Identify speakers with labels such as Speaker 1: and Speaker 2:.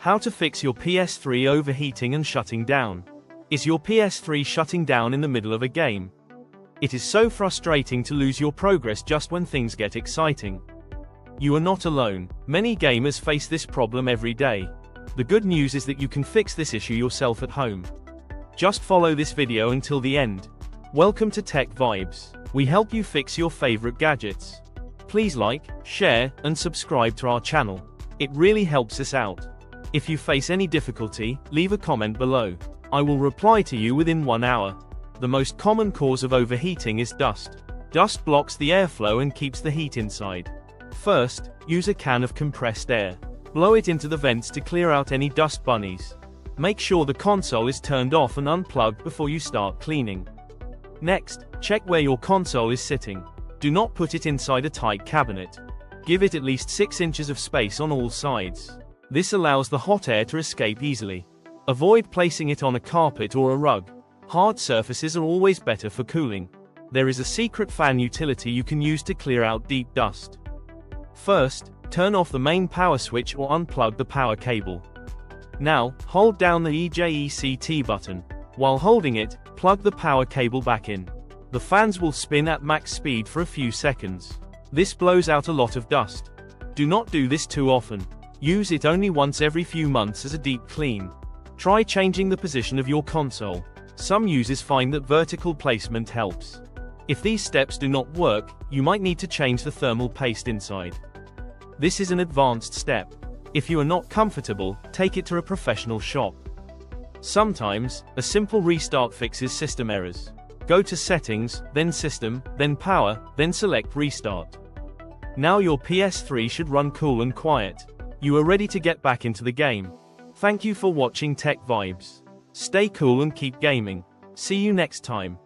Speaker 1: How to fix your PS3 overheating and shutting down. Is your PS3 shutting down in the middle of a game? It is so frustrating to lose your progress just when things get exciting. You are not alone. Many gamers face this problem every day. The good news is that you can fix this issue yourself at home. Just follow this video until the end. Welcome to Tech Vibes. We help you fix your favorite gadgets. Please like, share, and subscribe to our channel. It really helps us out. If you face any difficulty, leave a comment below. I will reply to you within 1 hour. The most common cause of overheating is dust. Dust blocks the airflow and keeps the heat inside. First, use a can of compressed air. Blow it into the vents to clear out any dust bunnies. Make sure the console is turned off and unplugged before you start cleaning. Next, check where your console is sitting. Do not put it inside a tight cabinet. Give it at least 6 inches of space on all sides. This allows the hot air to escape easily. Avoid placing it on a carpet or a rug. Hard surfaces are always better for cooling. There is a secret fan utility you can use to clear out deep dust. First, turn off the main power switch or unplug the power cable. Now, hold down the EJECT button. While holding it, plug the power cable back in. The fans will spin at max speed for a few seconds. This blows out a lot of dust. Do not do this too often. Use it only once every few months as a deep clean. Try changing the position of your console. Some users find that vertical placement helps. If these steps do not work, you might need to change the thermal paste inside. This is an advanced step. If you are not comfortable, take it to a professional shop. Sometimes, a simple restart fixes system errors. Go to Settings, then System, then Power, then select Restart. Now your PS3 should run cool and quiet. You are ready to get back into the game. Thank you for watching Tech Vibes. Stay cool and keep gaming. See you next time.